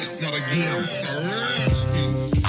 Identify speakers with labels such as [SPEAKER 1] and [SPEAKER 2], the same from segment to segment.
[SPEAKER 1] It's not a game, it's a rich thing.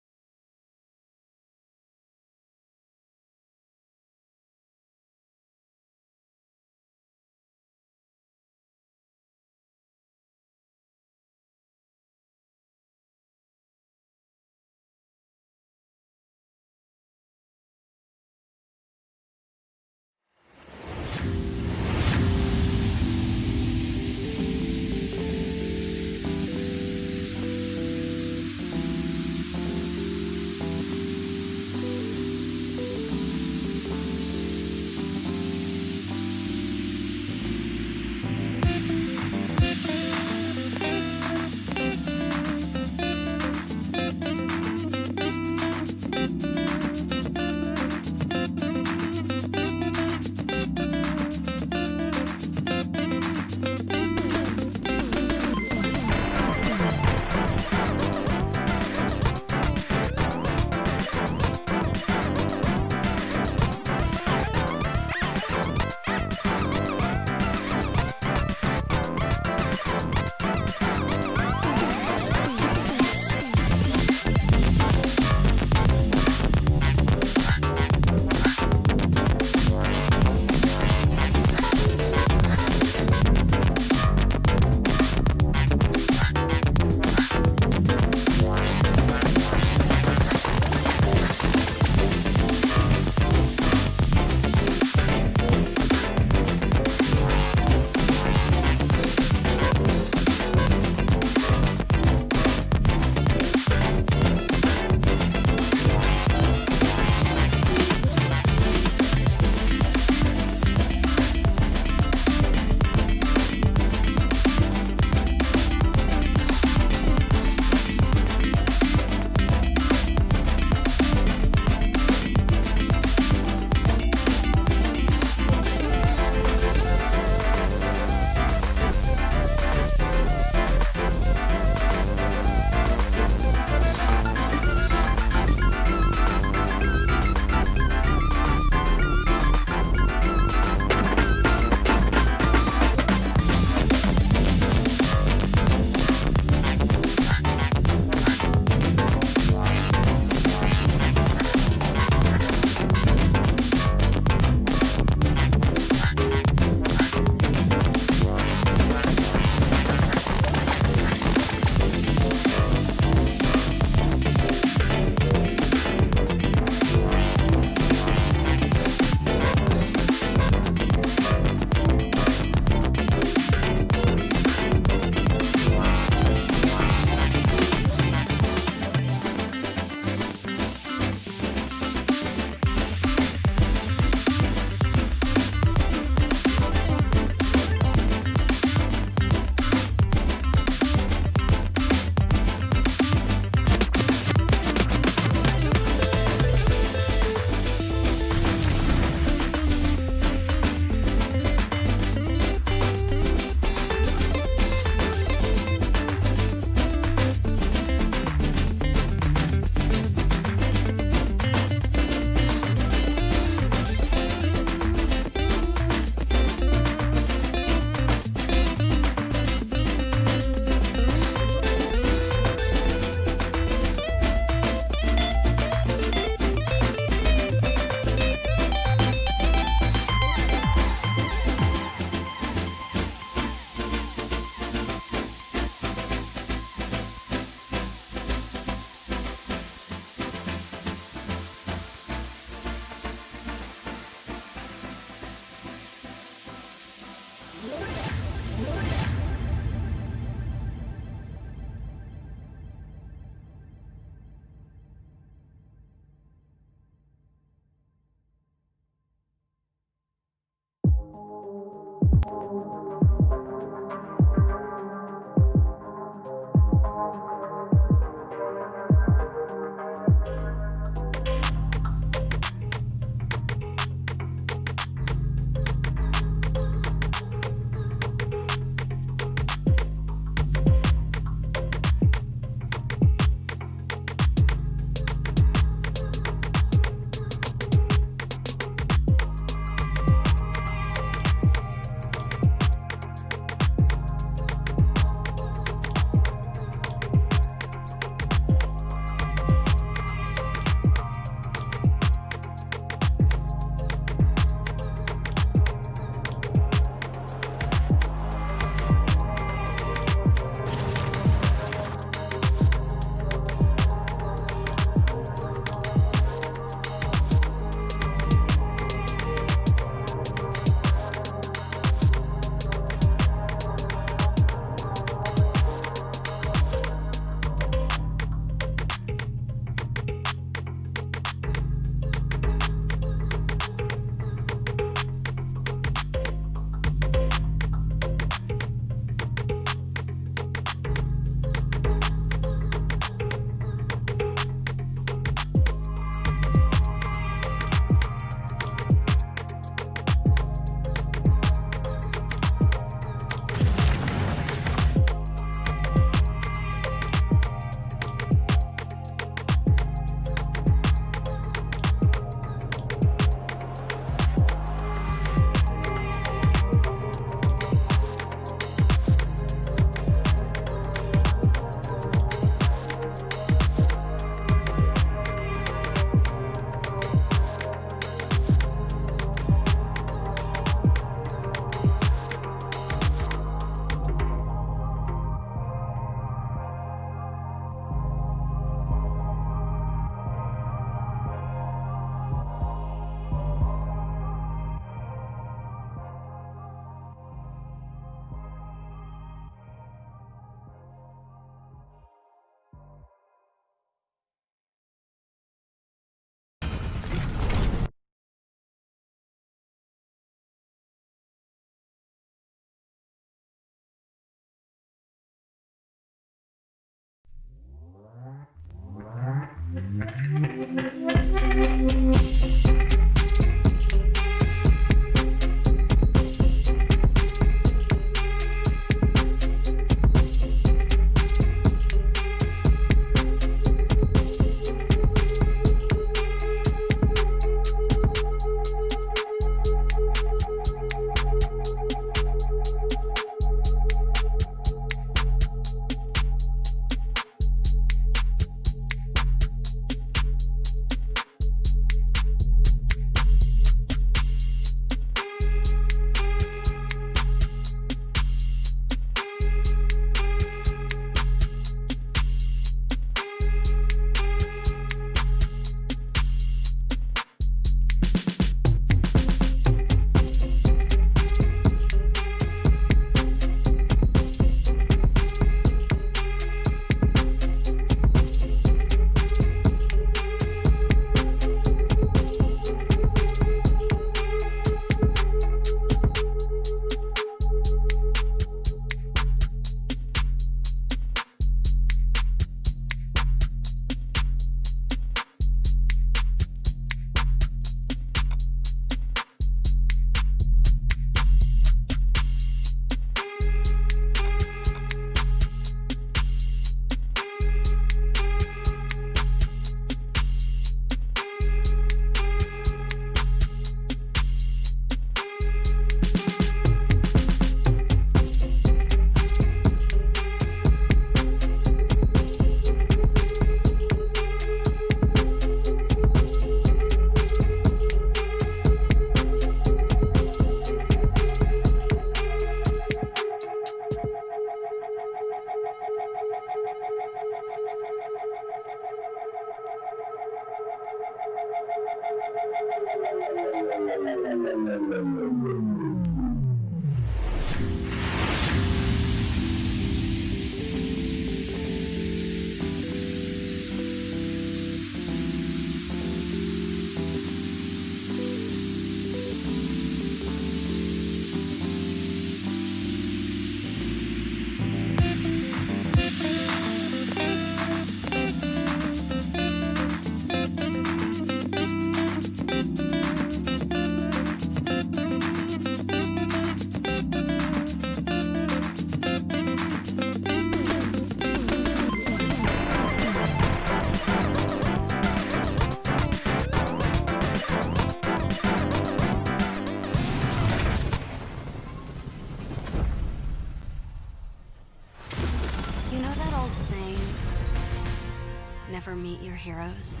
[SPEAKER 2] heroes?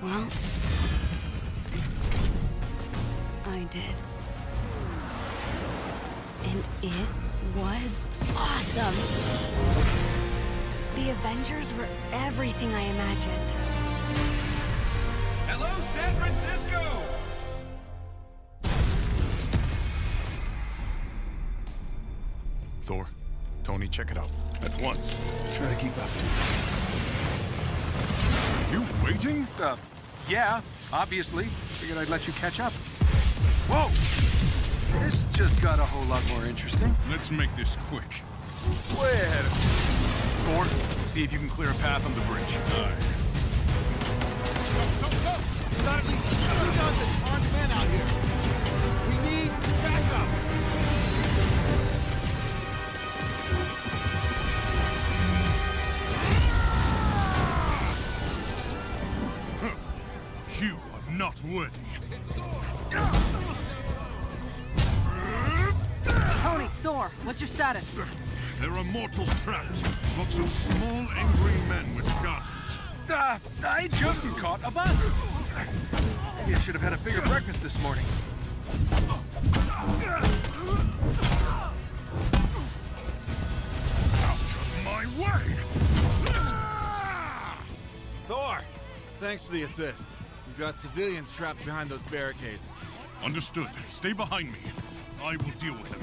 [SPEAKER 2] Well, I did. And it was awesome! The Avengers were everything I imagined.
[SPEAKER 3] Hello, San Francisco!
[SPEAKER 4] Thor, Tony, check it out. At once.
[SPEAKER 5] Try to keep up.
[SPEAKER 4] You waiting?
[SPEAKER 3] Yeah, obviously. Figured I'd let you catch up. Whoa! This just got a whole lot more interesting.
[SPEAKER 4] Let's make this quick.
[SPEAKER 3] Way ahead of me.
[SPEAKER 4] Thor, see if you can clear a path on the bridge. Aye.
[SPEAKER 5] Go! We got at least 2 dozen armed men out here. We need backup.
[SPEAKER 4] You are not worthy.
[SPEAKER 6] Tony, Thor, what's your status?
[SPEAKER 4] There are mortals trapped. Lots of small, angry men with guns.
[SPEAKER 3] I just caught a bus. Maybe I should have had a bigger breakfast this morning.
[SPEAKER 4] Out of my way!
[SPEAKER 5] Thor, thanks for the assist. We've got civilians trapped behind those barricades.
[SPEAKER 4] Understood. Stay behind me. I will deal with them.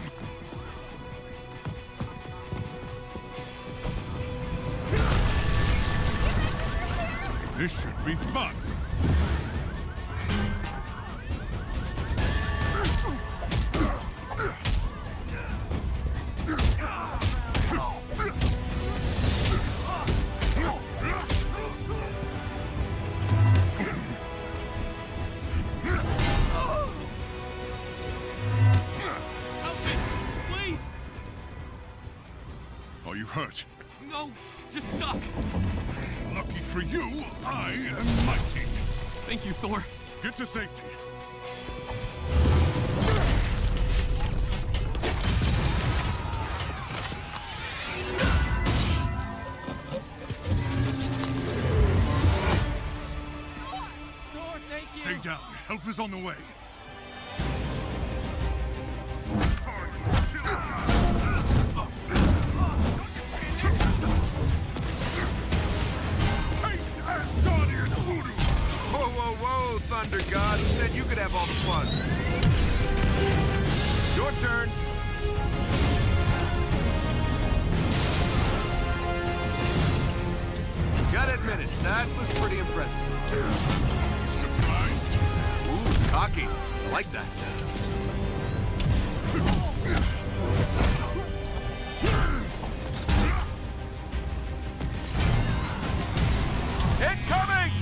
[SPEAKER 4] This should be fun.
[SPEAKER 7] Please!
[SPEAKER 4] Are you hurt?
[SPEAKER 7] No, just stuck.
[SPEAKER 4] Lucky for you, I am mighty.
[SPEAKER 7] Thank you, Thor.
[SPEAKER 4] Get to safety.
[SPEAKER 7] Thor, thank you!
[SPEAKER 4] Stay down. Help is on the way. Taste Asgardian voodoo!
[SPEAKER 3] Whoa, Thunder God. Who said you could have all the fun? Your turn. Gotta admit it, that was pretty impressive.
[SPEAKER 4] Surprised?
[SPEAKER 3] Ooh, cocky. I like that. Incoming!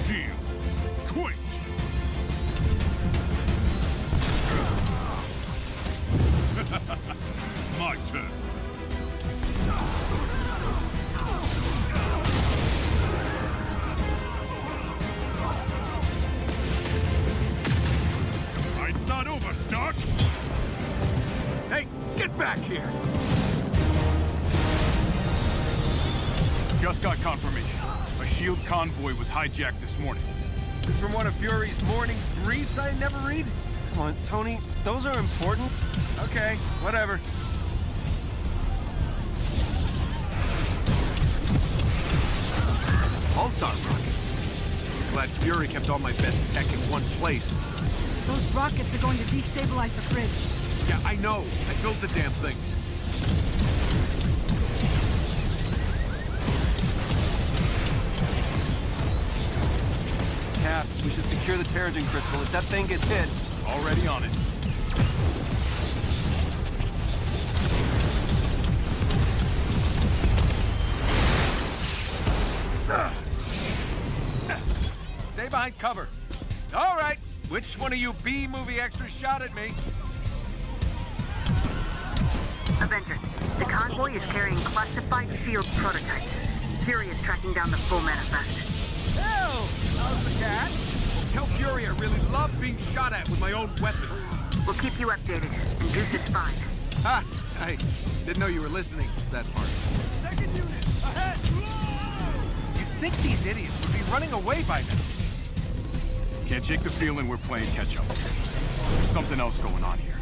[SPEAKER 4] Shields, quench! My turn. Fight's not over, Stark!
[SPEAKER 3] Hey, get back here!
[SPEAKER 4] Just got confirmation. A S.H.I.E.L.D. convoy was hijacked this morning.
[SPEAKER 3] This from one of Fury's morning briefs I never read? Come on, Tony, those are important. Okay, whatever. Pulsar rockets. Glad Fury kept all my best tech in one place.
[SPEAKER 6] Those rockets are going to destabilize the bridge.
[SPEAKER 3] Yeah, I know. I built the damn things. Cap, we should secure the Terrigen crystal. If that thing gets hit,
[SPEAKER 4] Already on it.
[SPEAKER 3] stay behind cover. All right, which one of you B-movie extras shot at me?
[SPEAKER 8] Avengers, the convoy is carrying classified S.H.I.E.L.D. prototypes. Fury is tracking down the full manifest.
[SPEAKER 3] Oh, how's the cat? Tell Fury I really love being shot at with my own weapons.
[SPEAKER 8] We'll keep you updated, and Goose is fine.
[SPEAKER 3] Ha! I didn't know you were listening to that part.
[SPEAKER 5] Second unit, ahead!
[SPEAKER 3] You'd think these idiots would be running away by now.
[SPEAKER 9] Can't shake the feeling we're playing catch-up. There's something else going on here.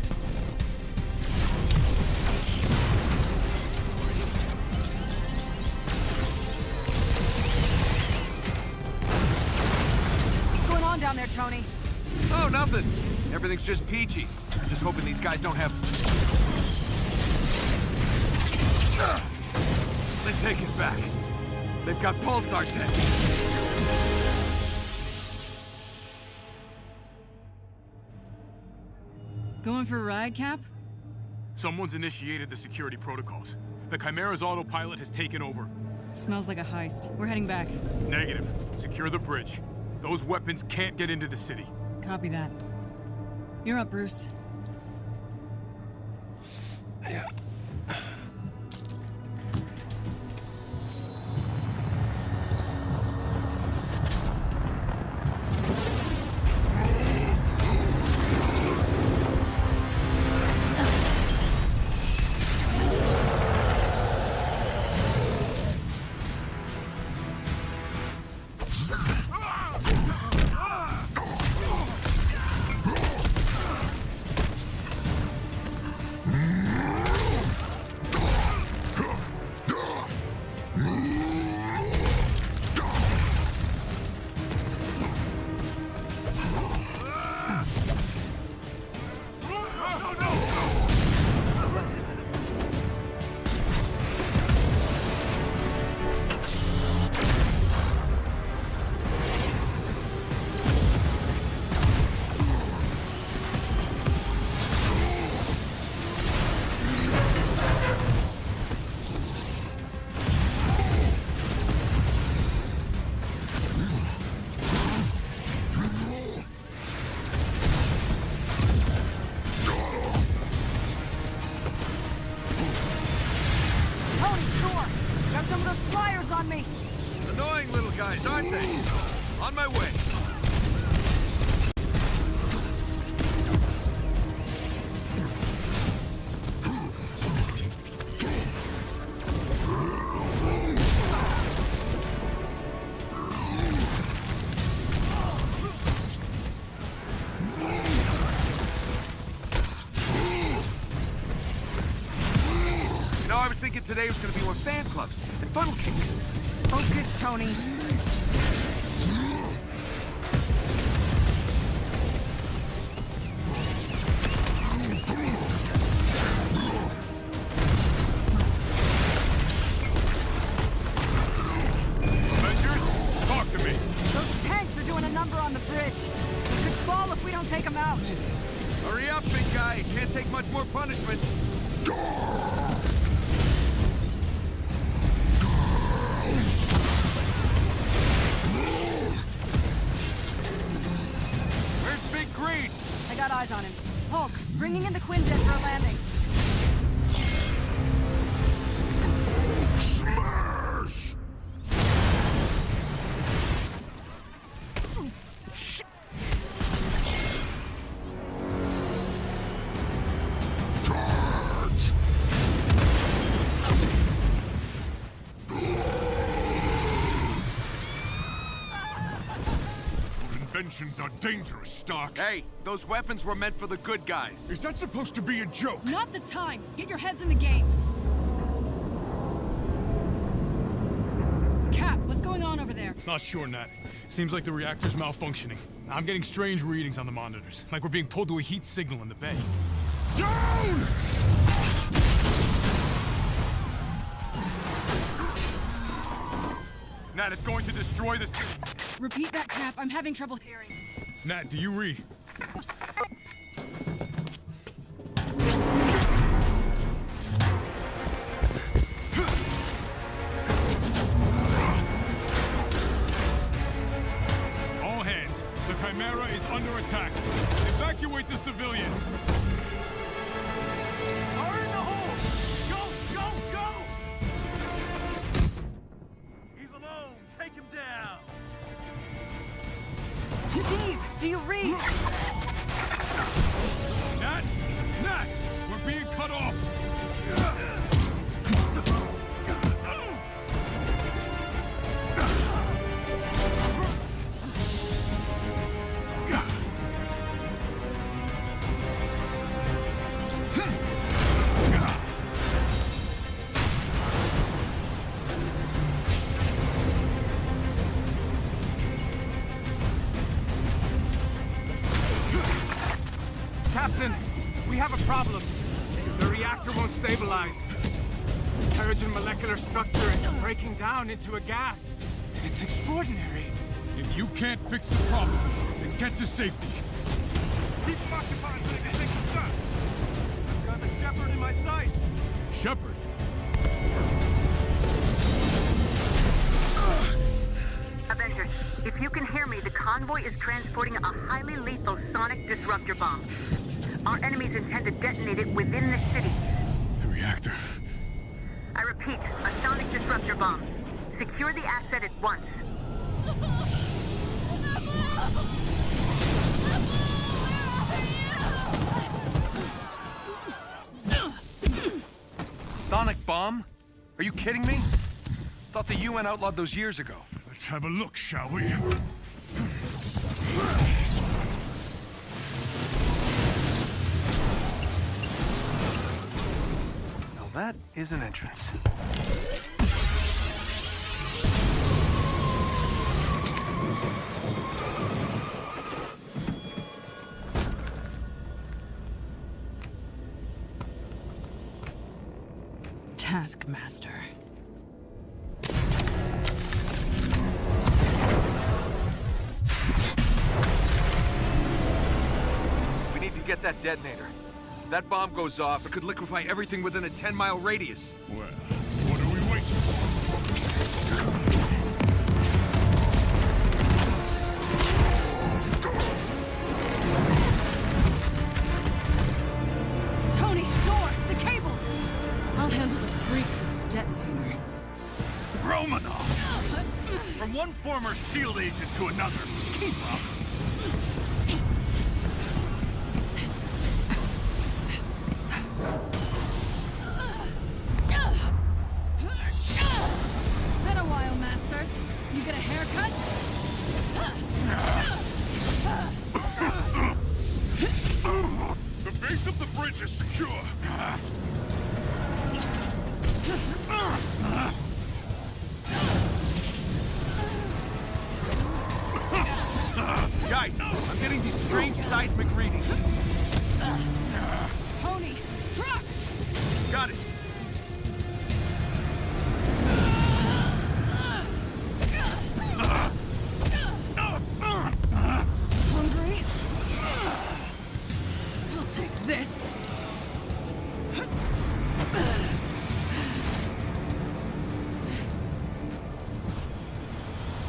[SPEAKER 6] What's going on down there, Tony?
[SPEAKER 3] Oh, nothing. Everything's just peachy. I'm just hoping these guys don't have... They take it back. They've got pulsar tech.
[SPEAKER 10] Going for a ride, Cap?
[SPEAKER 9] Someone's initiated the security protocols. The Chimera's autopilot has taken over.
[SPEAKER 10] Smells like a heist. We're heading back.
[SPEAKER 9] Negative. Secure the bridge. Those weapons can't get into the city.
[SPEAKER 10] Copy that. You're up, Bruce.
[SPEAKER 3] Yeah. Guys, aren't they? On my way. You know, I was thinking today was going to be more fan clubs and funnel cakes.
[SPEAKER 6] Focus, Tony.
[SPEAKER 9] Avengers, talk to me.
[SPEAKER 6] Those tanks are doing a number on the bridge. We could fall if we don't take them out.
[SPEAKER 3] Hurry up, big guy. Can't take much more punishment. Where's Big Green?
[SPEAKER 6] I got eyes on him. Hulk, bringing in the Quinjet for a landing.
[SPEAKER 4] Smash! Charge! Your inventions are dangerous, Stark.
[SPEAKER 3] Hey, those weapons were meant for the good guys.
[SPEAKER 4] Is that supposed to be a joke?
[SPEAKER 10] Not the time! Get your heads in the game! Cap, what's going on over there?
[SPEAKER 9] Not sure, Nat. Seems like the reactor's malfunctioning. I'm getting strange readings on the monitors, like we're being pulled to a heat signal in the bay.
[SPEAKER 4] Down!
[SPEAKER 9] Nat, it's going to destroy this...
[SPEAKER 10] Repeat that, Cap. I'm having trouble hearing.
[SPEAKER 9] Nat, do you read? All hands. The Chimera is under attack. Evacuate the civilians.
[SPEAKER 5] Are in the hole! Go, go, go! He's alone. Take him down.
[SPEAKER 6] Steve, do you read?
[SPEAKER 11] reactor won't stabilize. Terrigen molecular structure is breaking down into a gas. It's extraordinary.
[SPEAKER 9] If you can't fix the problem, then get to safety.
[SPEAKER 3] Keep them occupied so they can take the shot. I've got the Shepherd in my sights.
[SPEAKER 9] Shepard?
[SPEAKER 8] Avengers, if you can hear me, the convoy is transporting a highly lethal sonic disruptor bomb. Our enemies intend to detonate it within the city.
[SPEAKER 9] The reactor.
[SPEAKER 8] I repeat, a sonic disruptor bomb. Secure the asset at once.
[SPEAKER 3] Sonic bomb? Are you kidding me? Thought the UN outlawed those years ago.
[SPEAKER 4] Let's have a look, shall we?
[SPEAKER 3] Now that is an entrance.
[SPEAKER 10] Taskmaster.
[SPEAKER 3] We need to get that detonator. If that bomb goes off, it could liquefy everything within a 10-mile radius.
[SPEAKER 4] Well, what are we waiting for?
[SPEAKER 10] Tony, Thor, the cables! I'll handle the freak detonator.
[SPEAKER 4] Romanov! From one former SHIELD agent to another. Keep up.
[SPEAKER 10] Been a while, Masters. You get a haircut?
[SPEAKER 4] The base of the bridge is secure.
[SPEAKER 3] Guys, I'm getting these strange seismic readings.
[SPEAKER 10] Tony, truck!
[SPEAKER 3] Got it.
[SPEAKER 10] Hungry? I'll take this.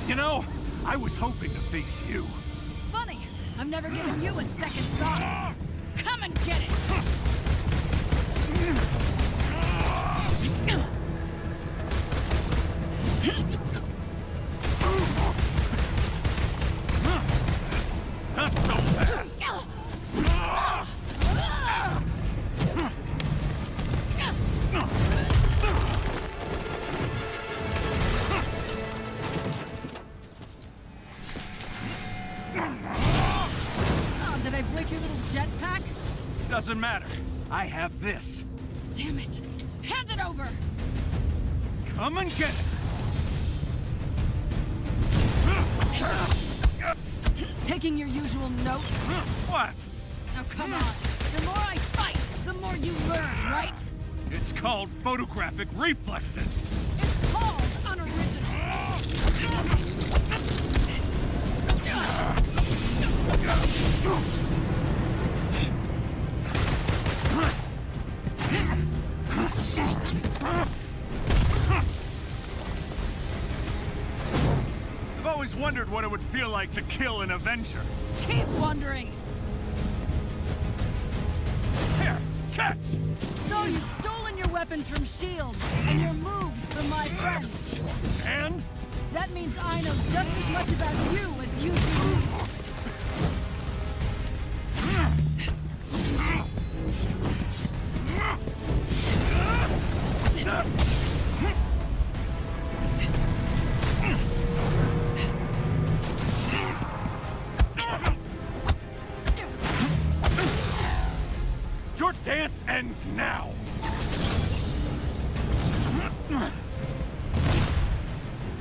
[SPEAKER 3] You know, I was hoping to face you.
[SPEAKER 10] Funny, I've never given you a second thought. Come and get it!
[SPEAKER 3] Not so fast.
[SPEAKER 10] Oh, did I break your little jetpack?
[SPEAKER 3] Doesn't matter. I have this.
[SPEAKER 10] Damn it! Hand it over!
[SPEAKER 3] Come and get it.
[SPEAKER 10] Taking your usual notes?
[SPEAKER 3] What?
[SPEAKER 10] Now come on. The more I fight, the more you learn, right?
[SPEAKER 3] It's called photographic reflexes.
[SPEAKER 10] It's called unoriginal.
[SPEAKER 3] I've always wondered what it would feel like to kill an Avenger.
[SPEAKER 10] Keep wondering.
[SPEAKER 3] Here, catch!
[SPEAKER 10] So you've stolen your weapons from S.H.I.E.L.D. and your moves from my friends.
[SPEAKER 3] And?
[SPEAKER 10] That means I know just as much about you as you do.
[SPEAKER 3] Your dance ends now!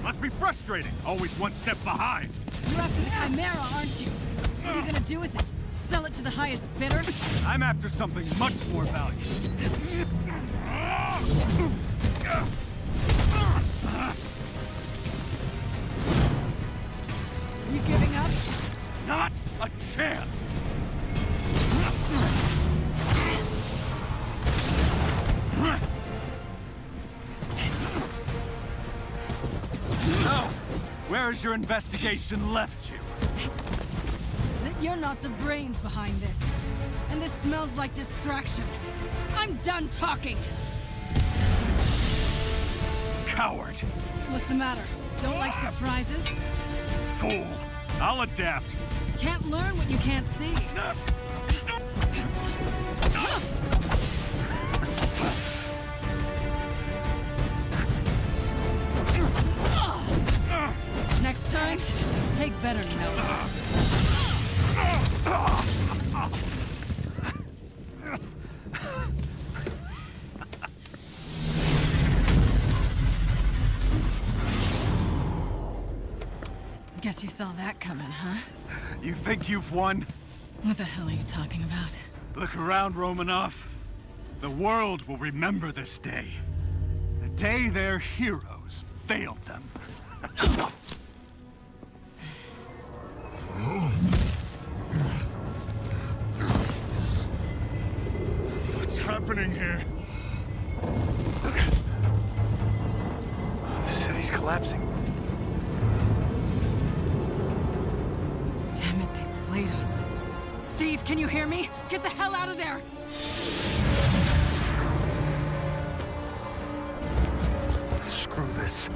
[SPEAKER 3] Must be frustrating, always one step behind.
[SPEAKER 10] You're after the Chimera, aren't you? What are you gonna do with it? sell it to the highest bidder?
[SPEAKER 4] I'm after something much more valuable.
[SPEAKER 10] You giving up?
[SPEAKER 4] Not a chance! So, where has your investigation left you?
[SPEAKER 10] That you're not the brains behind this. And this smells like distraction. I'm done talking!
[SPEAKER 4] Coward!
[SPEAKER 10] What's the matter? Don't like surprises?
[SPEAKER 4] Fool! I'll adapt.
[SPEAKER 10] Can't learn what you can't see. Next time, take better notes. Guess you saw that coming, huh?
[SPEAKER 4] You think you've won?
[SPEAKER 10] What the hell are you talking about?
[SPEAKER 4] Look around, Romanov. The world will remember this day. The day their heroes failed them.
[SPEAKER 9] What's happening here?
[SPEAKER 3] The city's collapsing.
[SPEAKER 10] Damn it, they played us. Steve, can you hear me? Get the hell out of there!
[SPEAKER 3] Screw this.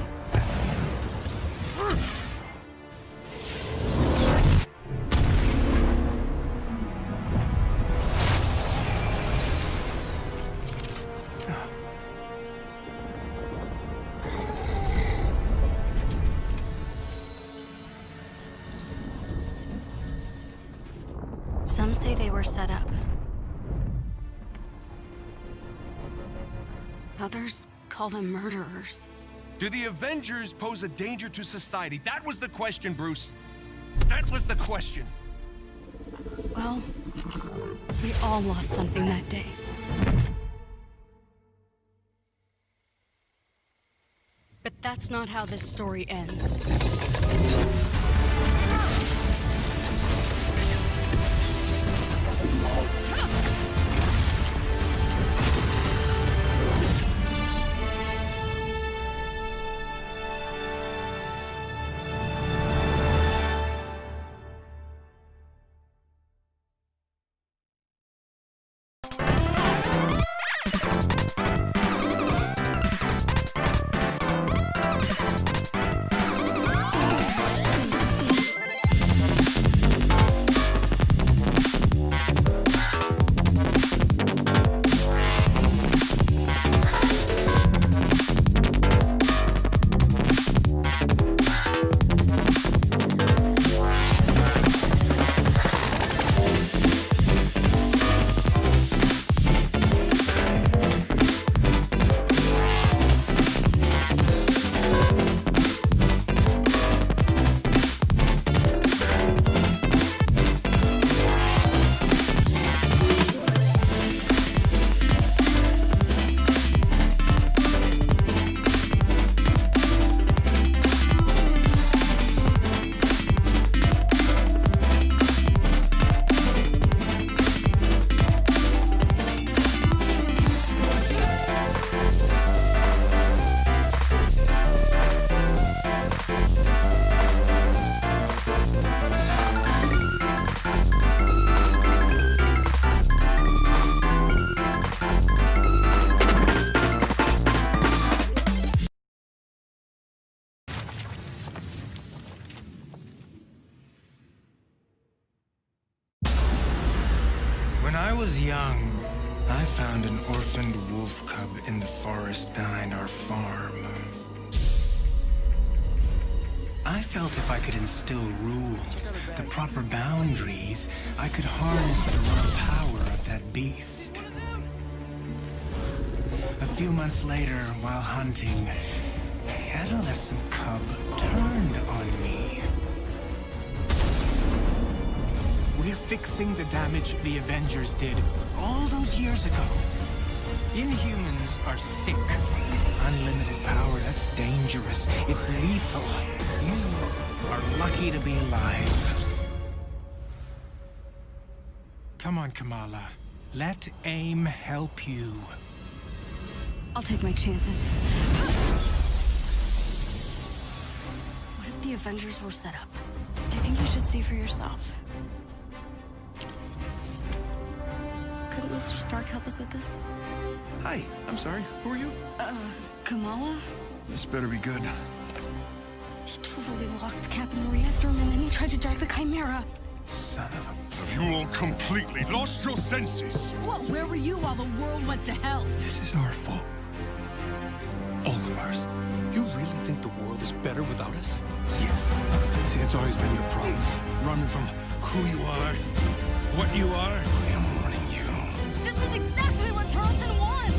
[SPEAKER 2] Some say they were set up. Others call them murderers.
[SPEAKER 12] Do the Avengers pose a danger to society? That was the question, Bruce. That was the question.
[SPEAKER 2] Well, we all lost something that day. But that's not how this story ends.
[SPEAKER 13] When I was young, I found an orphaned wolf cub in the forest behind our farm. I felt if I could instill rules, the proper boundaries, I could harness the raw power of that beast. A few months later, while hunting, the adolescent cub turned on me. We're fixing the damage the Avengers did all those years ago. Inhumans are sick. Unlimited power, that's dangerous. It's lethal. You are lucky to be alive. Come on, Kamala. Let AIM help you.
[SPEAKER 2] I'll take my chances. What if the Avengers were set up? I think you should see for yourself. Couldn't Mr. Stark help us with this?
[SPEAKER 14] Hi, I'm sorry. Who are you?
[SPEAKER 2] Kamala?
[SPEAKER 14] This better be good.
[SPEAKER 2] He totally locked Cap in the reactor room and then he tried to jack the Chimera.
[SPEAKER 13] Son of a...
[SPEAKER 1] Have you all completely lost your senses?
[SPEAKER 10] What? Where were you while the world went to hell?
[SPEAKER 14] This is our fault. All of ours. You really think the world is better without us?
[SPEAKER 13] Yes.
[SPEAKER 14] See, it's always been your problem. Running from who you are, what you are. I am warning you.
[SPEAKER 10] This is exactly what Tarleton wants!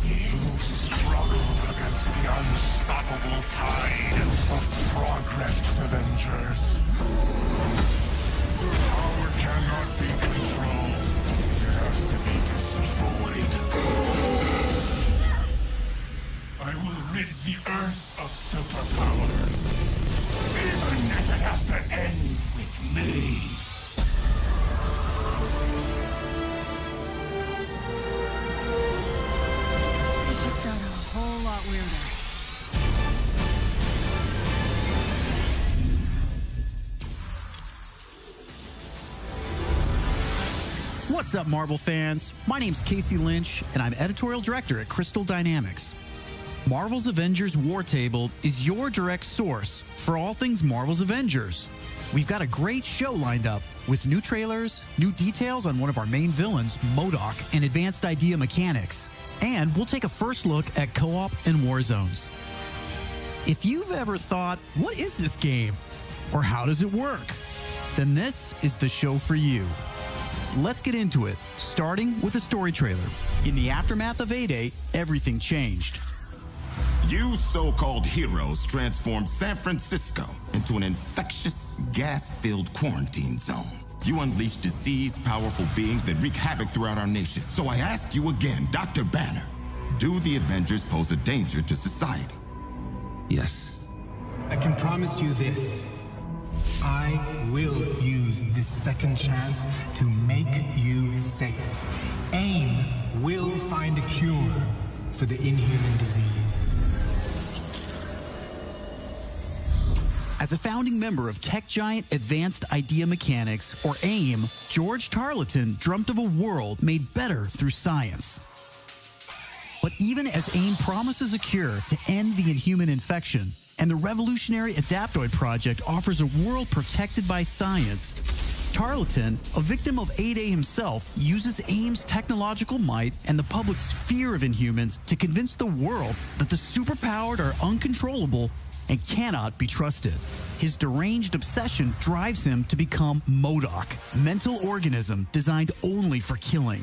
[SPEAKER 1] You struggle against the unstoppable tide of progress, Avengers. Power cannot be controlled. It has to be destroyed. I will rid the Earth of superpowers. Even if it has to end with me.
[SPEAKER 10] This just got a whole lot weirder.
[SPEAKER 15] What's up, Marvel fans? My name's Casey Lynch, and I'm editorial director at Crystal Dynamics. Marvel's Avengers War Table is your direct source for all things Marvel's Avengers. We've got a great show lined up with new trailers, new details on one of our main villains, M.O.D.O.K, and advanced idea mechanics. And we'll take a first look at co-op and war zones. If you've ever thought, what is this game? Or how does it work? Then this is the show for you. Let's get into it, starting with a story trailer. In the aftermath of A-Day, everything changed.
[SPEAKER 16] You so-called heroes transformed San Francisco into an infectious, gas-filled quarantine zone. You unleashed diseased, powerful beings that wreak havoc throughout our nation. So I ask you again, Dr. Banner, do the Avengers pose a danger to society?
[SPEAKER 13] Yes. I can promise you this. I will use this second chance to make you safe. AIM will find a cure for the inhuman disease.
[SPEAKER 15] As a founding member of tech giant Advanced Idea Mechanics, or AIM, George Tarleton dreamt of a world made better through science. But even as AIM promises a cure to end the inhuman infection, and the revolutionary Adaptoid project offers a world protected by science, Tarleton, a victim of A-Day himself, uses AIM's technological might and the public's fear of Inhumans to convince the world that the superpowered are uncontrollable and cannot be trusted. His deranged obsession drives him to become M.O.D.O.K, mental organism designed only for killing.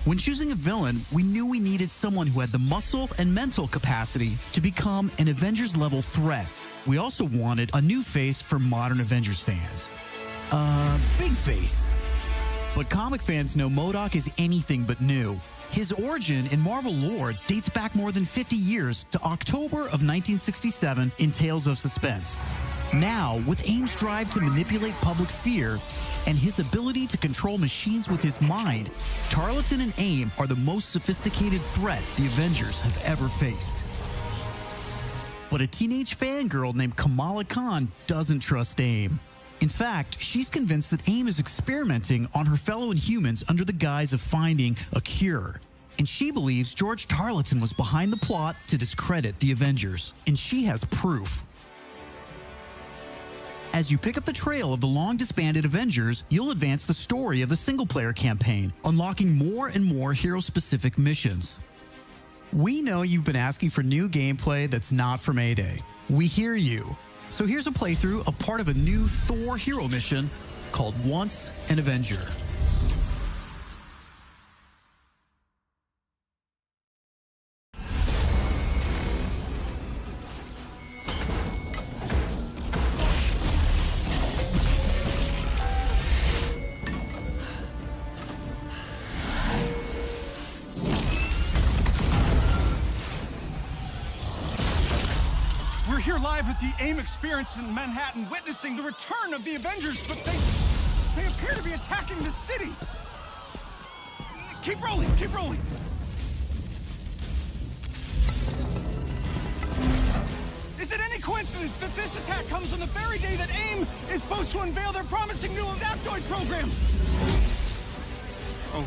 [SPEAKER 15] When choosing a villain, we knew we needed someone who had the muscle and mental capacity to become an Avengers-level threat. We also wanted a new face for modern Avengers fans. Big face. But comic fans know M.O.D.O.K is anything but new. His origin in Marvel lore dates back more than 50 years to October of 1967 in Tales of Suspense. Now, with AIM's drive to manipulate public fear and his ability to control machines with his mind, Tarleton and AIM are the most sophisticated threat the Avengers have ever faced. But a teenage fangirl named Kamala Khan doesn't trust AIM. In fact, she's convinced that AIM is experimenting on her fellow Inhumans under the guise of finding a cure. And she believes George Tarleton was behind the plot to discredit the Avengers. And she has proof. As you pick up the trail of the long-disbanded Avengers, you'll advance the story of the single-player campaign, unlocking more and more hero-specific missions. We know you've been asking for new gameplay that's not from A-Day. We hear you. So here's a playthrough of part of a new Thor hero mission called Once an Avenger.
[SPEAKER 4] live at the A.I.M experience in Manhattan, witnessing the return of the Avengers, but they appear to be attacking the city. Keep rolling, keep rolling. Is it any coincidence that this attack comes on the very day that A.I.M is supposed to unveil their promising new adaptoid program? Oh.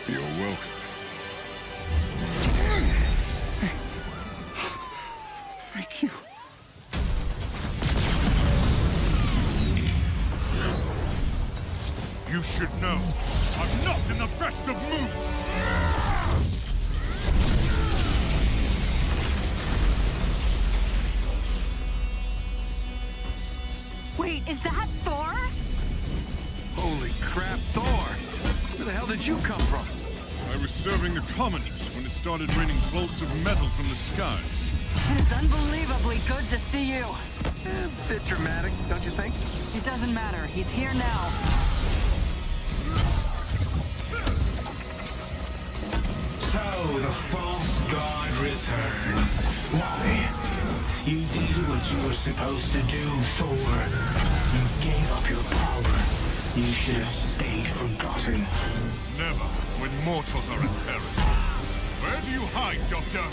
[SPEAKER 1] You're welcome.
[SPEAKER 4] Thank you.
[SPEAKER 1] You should know, I'm not in the best of moods!
[SPEAKER 6] Wait, is that Thor?
[SPEAKER 3] Holy crap, Thor! Where the hell did you come from?
[SPEAKER 1] I was serving the commoners when it started raining bolts of metal from the skies.
[SPEAKER 6] It's unbelievably good to see you.
[SPEAKER 3] A bit dramatic, don't you think?
[SPEAKER 6] It doesn't matter. He's here now.
[SPEAKER 13] So, the false god returns. Why? You did what you were supposed to do, Thor. You gave up your power. You should have stayed forgotten.
[SPEAKER 1] Never, when mortals are in peril. Where do you hide, Doctor?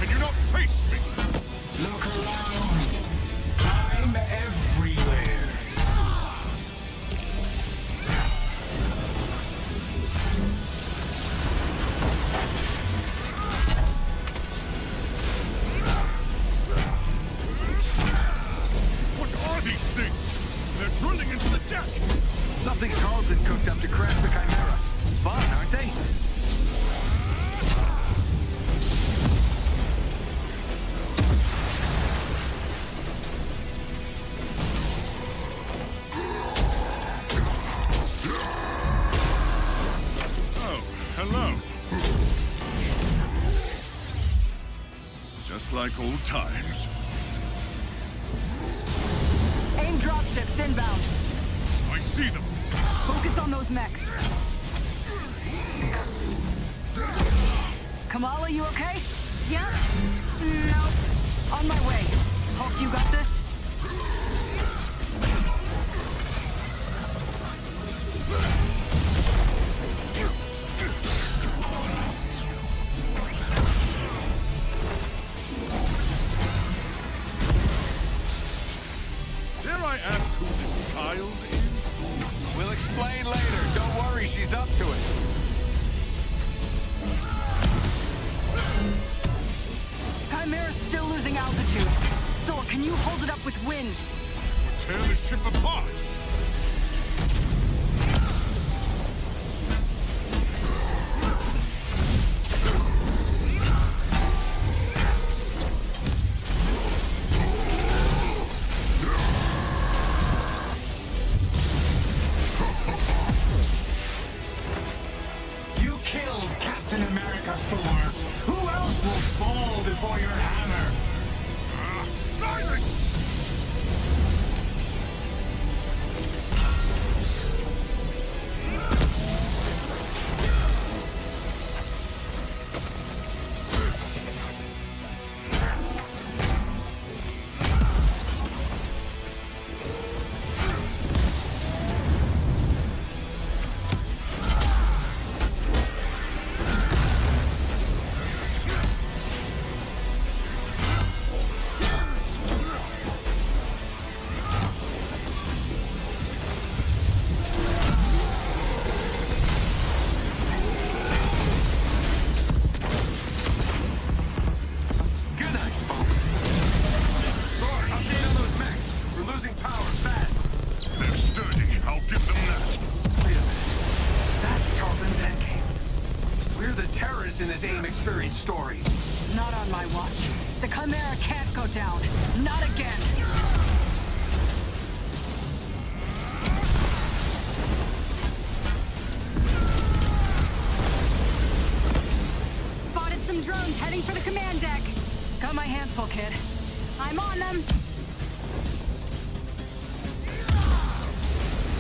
[SPEAKER 1] Can you not face me?
[SPEAKER 13] Look around. I'm everywhere.
[SPEAKER 1] What are these things? They're drilling into the deck!
[SPEAKER 3] Something Tarleton cooked up to crash the Chimera. Fun, aren't they?
[SPEAKER 1] Oh, hello. Just like old times.
[SPEAKER 6] AIM dropships inbound.
[SPEAKER 1] I see them.
[SPEAKER 6] Focus on those mechs. Kamala, you okay?
[SPEAKER 2] Yeah?
[SPEAKER 6] No. On my way. Hulk, you got this?
[SPEAKER 1] Dare I ask who the child is?
[SPEAKER 3] We'll explain later. Don't worry, she's up to it.
[SPEAKER 6] Chimera's still losing altitude. Thor, can you hold it up with wind?
[SPEAKER 1] Tear the ship apart!
[SPEAKER 13] You killed Captain America, Thor. Who else will fall before your hammer?
[SPEAKER 1] Silence!
[SPEAKER 3] In this A.I.M experience story.
[SPEAKER 6] Not on my watch. The Chimera can't go down. Not again.
[SPEAKER 2] Spotted some drones heading for the command deck.
[SPEAKER 6] Got my hands full, kid.
[SPEAKER 2] I'm on them.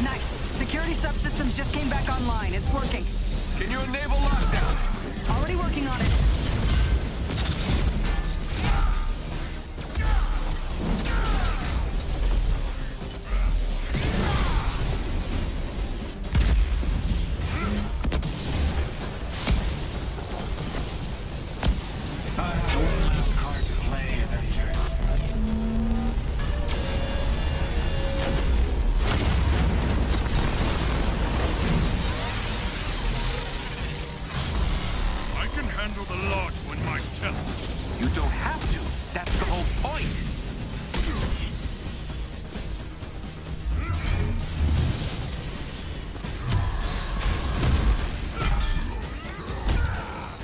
[SPEAKER 6] Nice. Security subsystems just came back online. It's working.
[SPEAKER 12] Can you enable lockdown?
[SPEAKER 6] Already working on it.
[SPEAKER 3] You don't have to. That's the whole point.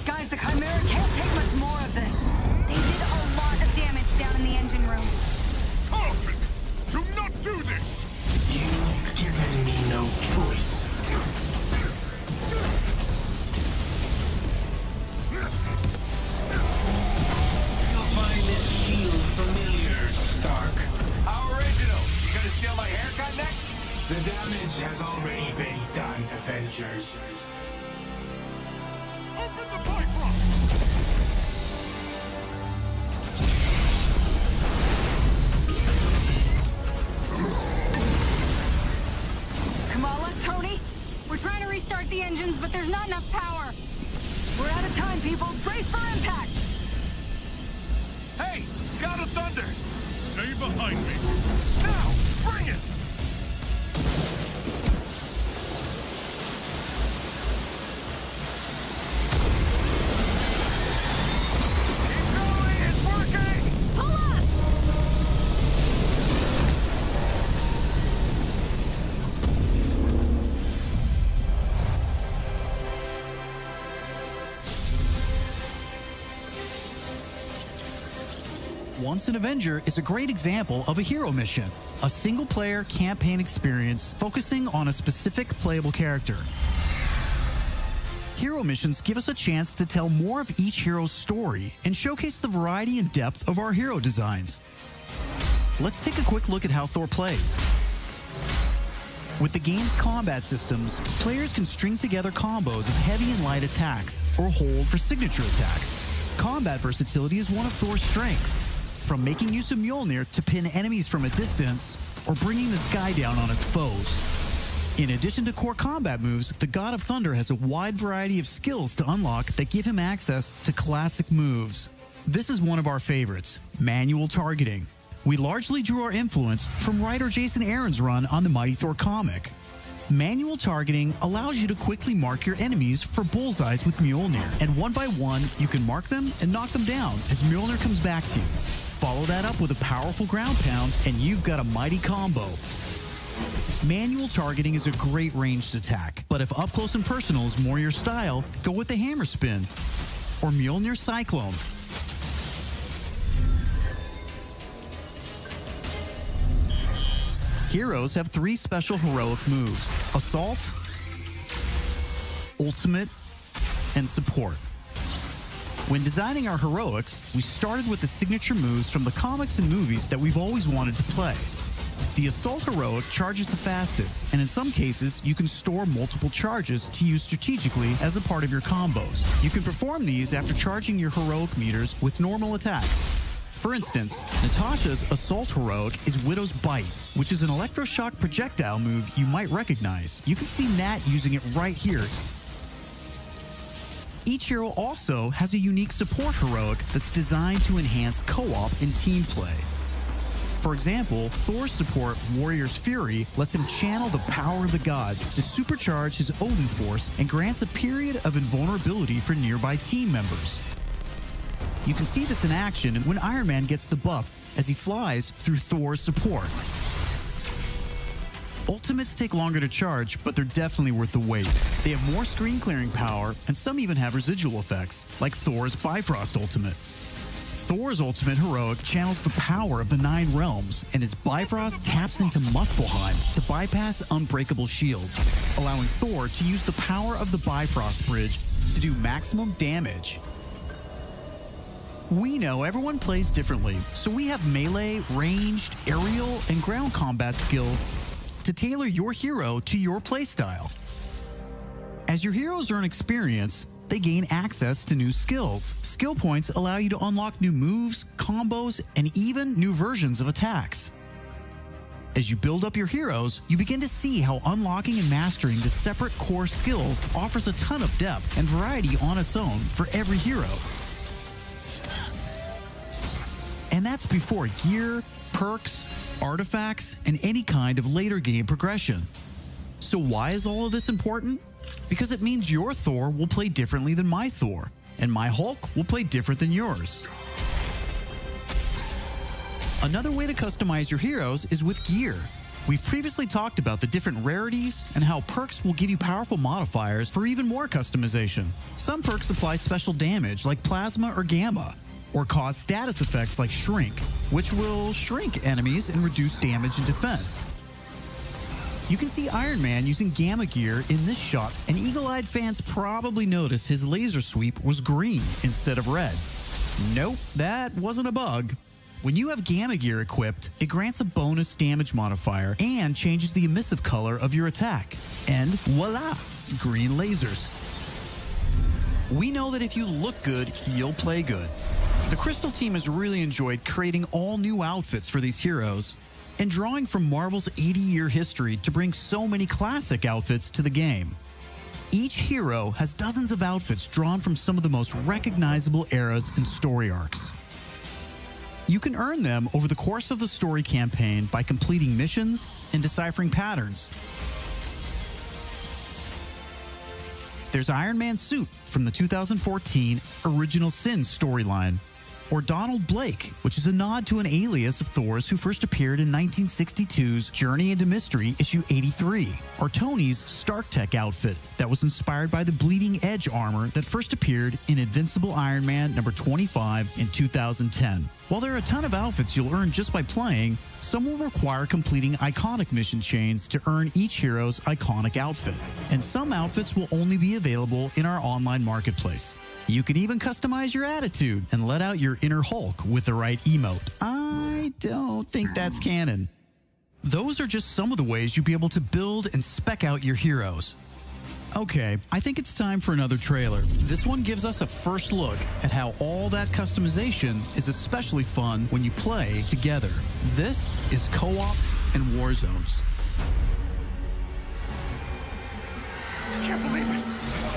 [SPEAKER 6] Guys, the Chimera can't take much more of this.
[SPEAKER 2] They did a lot of damage down in the engine room.
[SPEAKER 1] Tarleton, do not do this!
[SPEAKER 13] You've given me no choice. You'll find this shield familiar, Stark.
[SPEAKER 12] How original. You gonna steal my haircut next?
[SPEAKER 13] The damage has already been done, Avengers.
[SPEAKER 1] Open the Bifrost!
[SPEAKER 6] Kamala, Tony, we're trying to restart the engines, but there's not enough power. We're out of time, people. Brace for impact!
[SPEAKER 12] Hey, God of Thunder!
[SPEAKER 1] Stay behind me.
[SPEAKER 12] Now, bring it! Keep going, it's working!
[SPEAKER 6] Pull up!
[SPEAKER 15] Once an Avenger is a great example of a hero mission, a single-player campaign experience focusing on a specific playable character. Hero missions give us a chance to tell more of each hero's story and showcase the variety and depth of our hero designs. Let's take a quick look at how Thor plays. With the game's combat systems, players can string together combos of heavy and light attacks, or hold for signature attacks. Combat versatility is one of Thor's strengths, from making use of Mjolnir to pin enemies from a distance, or bringing the sky down on his foes. In addition to core combat moves, the God of Thunder has a wide variety of skills to unlock that give him access to classic moves. This is one of our favorites, manual targeting. We largely drew our influence from writer Jason Aaron's run on the Mighty Thor comic. Manual targeting allows you to quickly mark your enemies for bullseyes with Mjolnir, and one by one, you can mark them and knock them down as Mjolnir comes back to you. Follow that up with a powerful ground pound, and you've got a mighty combo. Manual targeting is a great ranged attack, but if up close and personal is more your style, go with the hammer spin or Mjolnir Cyclone. Heroes have 3 special heroic moves: Assault, Ultimate, and Support. When designing our heroics, we started with the signature moves from the comics and movies that we've always wanted to play. The Assault heroic charges the fastest, and in some cases, you can store multiple charges to use strategically as a part of your combos. You can perform these after charging your heroic meters with normal attacks. For instance, Natasha's Assault heroic is Widow's Bite, which is an electroshock projectile move you might recognize. You can see Nat using it right here. Each hero also has a unique support heroic that's designed to enhance co-op and team play. For example, Thor's support, Warrior's Fury, lets him channel the power of the gods to supercharge his Odin force and grants a period of invulnerability for nearby team members. You can see this in action when Iron Man gets the buff as he flies through Thor's support. Ultimates take longer to charge, but they're definitely worth the wait. They have more screen clearing power, and some even have residual effects, like Thor's Bifrost Ultimate. Thor's Ultimate heroic channels the power of the 9 realms, and his Bifrost taps into Muspelheim to bypass unbreakable shields, allowing Thor to use the power of the Bifrost Bridge to do maximum damage. We know everyone plays differently, so we have melee, ranged, aerial, and ground combat skills to tailor your hero to your playstyle. As your heroes earn experience, they gain access to new skills. Skill points allow you to unlock new moves, combos, and even new versions of attacks. As you build up your heroes, you begin to see how unlocking and mastering the separate core skills offers a ton of depth and variety on its own for every hero. And that's before gear, perks, artifacts, and any kind of later game progression. So why is all of this important? Because it means your Thor will play differently than my Thor, and my Hulk will play different than yours. Another way to customize your heroes is with gear. We've previously talked about the different rarities and how perks will give you powerful modifiers for even more customization. Some perks apply special damage like plasma or gamma, or cause status effects like shrink, which will shrink enemies and reduce damage and defense. You can see Iron Man using gamma gear in this shot, and eagle-eyed fans probably noticed his laser sweep was green instead of red. Nope, that wasn't a bug. When you have gamma gear equipped, it grants a bonus damage modifier and changes the emissive color of your attack. And voila, green lasers. We know that if you look good, you'll play good. The Crystal team has really enjoyed creating all new outfits for these heroes and drawing from Marvel's 80-year history to bring so many classic outfits to the game. Each hero has dozens of outfits drawn from some of the most recognizable eras and story arcs. You can earn them over the course of the story campaign by completing missions and deciphering patterns. There's Iron Man's suit from the 2014 Original Sin storyline, or Donald Blake, which is a nod to an alias of Thor's who first appeared in 1962's Journey into Mystery issue 83, or Tony's Stark Tech outfit that was inspired by the Bleeding Edge armor that first appeared in Invincible Iron Man number 25 in 2010. While there are a ton of outfits you'll earn just by playing, some will require completing iconic mission chains to earn each hero's iconic outfit, and some outfits will only be available in our online marketplace. You can even customize your attitude and let out your inner Hulk with the right emote. I don't think that's canon. Those are just some of the ways you'll be able to build and spec out your heroes. Okay, I think it's time for another trailer. This one gives us a first look at how all that customization is especially fun when you play together. This is Co-op and Warzones.
[SPEAKER 5] I can't believe it!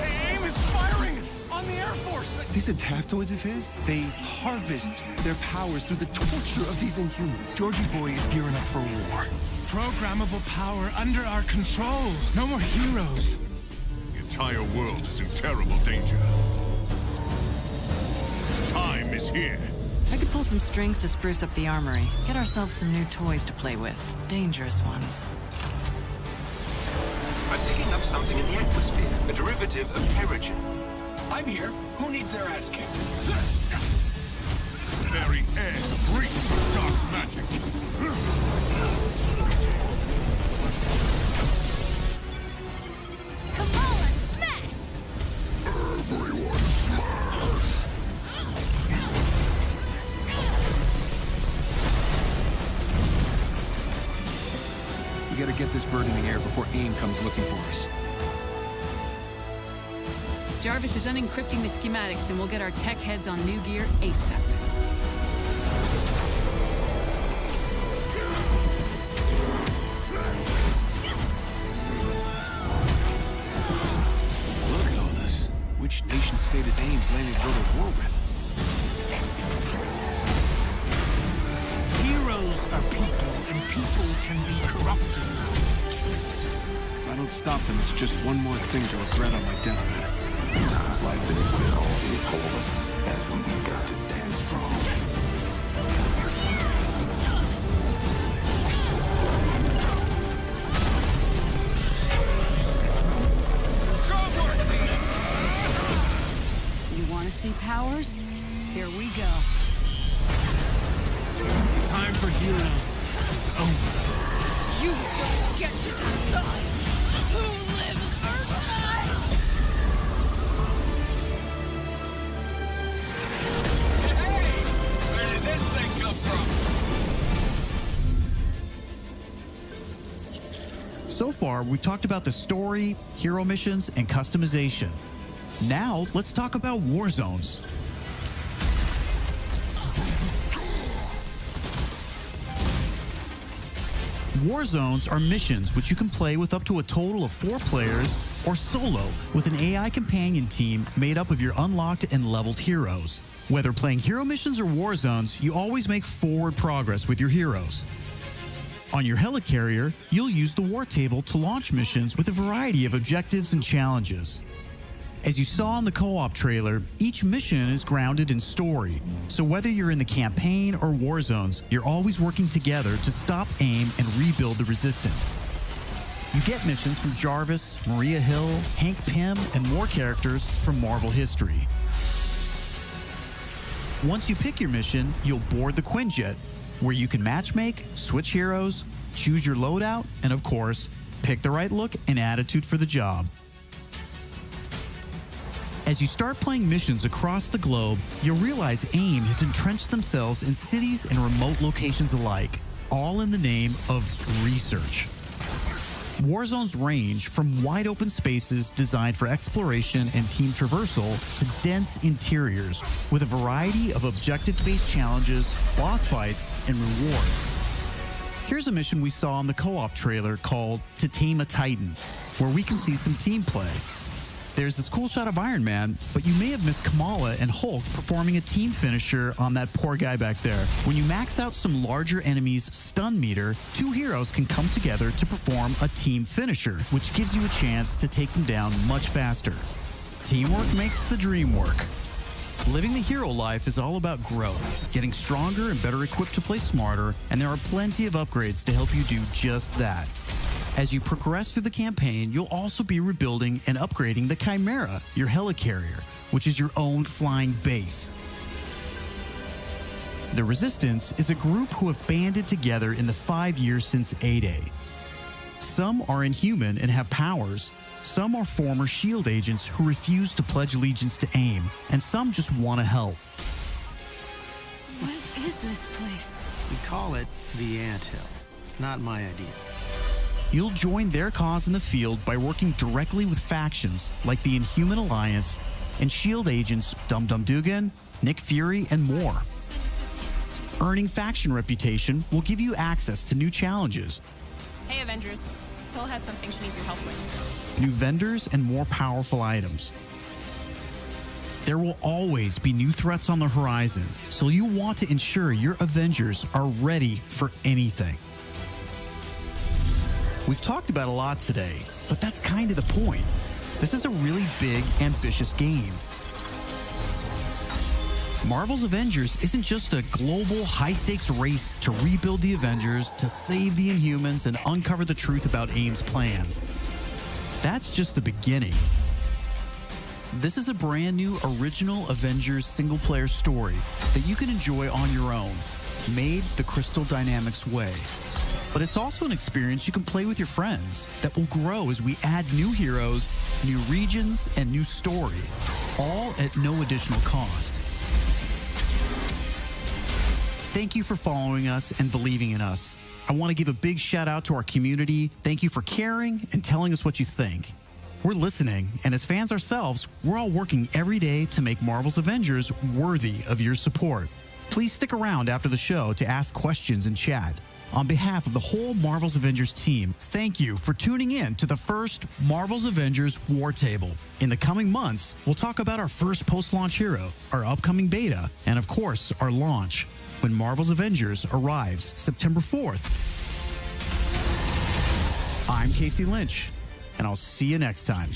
[SPEAKER 5] A.I.M is firing on the Air Force!
[SPEAKER 17] These adaptoids of his, they harvest their powers through the torture of these Inhumans.
[SPEAKER 14] Georgie boy is gearing up for war. Programmable power under our control. No more heroes.
[SPEAKER 1] The entire world is in terrible danger. Time is here.
[SPEAKER 2] I could pull some strings to spruce up the armory. Get ourselves some new toys to play with. Dangerous ones.
[SPEAKER 18] I'm picking up something in the atmosphere. A derivative of Terrigen.
[SPEAKER 5] I'm here. Who needs their ass kicked?
[SPEAKER 1] Very air breathes of dark magic.
[SPEAKER 10] Kamala, smash!
[SPEAKER 1] Everyone smash!
[SPEAKER 3] We gotta get this bird in the air before A.I.M comes looking for us.
[SPEAKER 6] Jarvis is unencrypting the schematics and we'll get our tech heads on new gear ASAP.
[SPEAKER 3] Look at all this. Which nation state is A.I.M planning to go to war with?
[SPEAKER 14] Heroes are people, and people can be corrupted.
[SPEAKER 3] If I don't stop them, it's just one more thing to regret on my deathbed.
[SPEAKER 16] Times like this will always hold us. That's when we've got to stand strong.
[SPEAKER 2] You want to see powers? Here we go.
[SPEAKER 14] Time for heroes is over.
[SPEAKER 10] You don't get to decide who lives or dies!
[SPEAKER 5] Where did this thing come from?
[SPEAKER 15] So far, we've talked about the story, hero missions, and customization. Now, let's talk about war zones. War zones are missions which you can play with up to a total of 4 players or solo with an AI companion team made up of your unlocked and leveled heroes. Whether playing hero missions or war zones, you always make forward progress with your heroes. On your helicarrier, you'll use the war table to launch missions with a variety of objectives and challenges. As you saw in the co-op trailer, each mission is grounded in story, so whether you're in the campaign or war zones, you're always working together to stop AIM and rebuild the resistance. You get missions from Jarvis, Maria Hill, Hank Pym, and more characters from Marvel history. Once you pick your mission, you'll board the Quinjet, where you can matchmake, switch heroes, choose your loadout, and of course, pick the right look and attitude for the job. As you start playing missions across the globe, you'll realize AIM has entrenched themselves in cities and remote locations alike, all in the name of research. War zones range from wide open spaces designed for exploration and team traversal to dense interiors with a variety of objective-based challenges, boss fights, and rewards. Here's a mission we saw in the co-op trailer called To Tame a Titan, where we can see some team play. There's this cool shot of Iron Man, but you may have missed Kamala and Hulk performing a team finisher on that poor guy back there. When you max out some larger enemies' stun meter, 2 heroes can come together to perform a team finisher, which gives you a chance to take them down much faster. Teamwork makes the dream work. Living the hero life is all about growth, getting stronger and better equipped to play smarter, and there are plenty of upgrades to help you do just that. As you progress through the campaign, you'll also be rebuilding and upgrading the Chimera, your helicarrier, which is your own flying base. The Resistance is a group who have banded together in the 5 years since A-Day. Some are inhuman and have powers, some are former SHIELD agents who refuse to pledge allegiance to AIM, and some just want to help.
[SPEAKER 2] What is this place?
[SPEAKER 19] We call it the Anthill. Not my idea.
[SPEAKER 15] You'll join their cause in the field by working directly with factions like the Inhuman Alliance and SHIELD agents Dum Dum Dugan, Nick Fury, and more. Earning faction reputation will give you access to new challenges,
[SPEAKER 20] Hey, Avengers. Hill has something she needs your help with.
[SPEAKER 15] new vendors, and more powerful items. There will always be new threats on the horizon, so you want to ensure your Avengers are ready for anything. We've talked about a lot today, but that's kind of the point. This is a really big, ambitious game. Marvel's Avengers isn't just a global, high-stakes race to rebuild the Avengers, to save the Inhumans, and uncover the truth about AIM's plans. That's just the beginning. This is a brand new original Avengers single-player story that you can enjoy on your own, made the Crystal Dynamics way. But it's also an experience you can play with your friends that will grow as we add new heroes, new regions, and new story, all at no additional cost. Thank you for following us and believing in us. I want to give a big shout out to our community. Thank you for caring and telling us what you think. We're listening, and as fans ourselves, we're all working every day to make Marvel's Avengers worthy of your support. Please stick around after the show to ask questions and chat. On behalf of the whole Marvel's Avengers team, thank you for tuning in to the first Marvel's Avengers War Table. In the coming months, we'll talk about our first post-launch hero, our upcoming beta, and of course, our launch, when Marvel's Avengers arrives September 4th. I'm Casey Lynch, and I'll see you next time.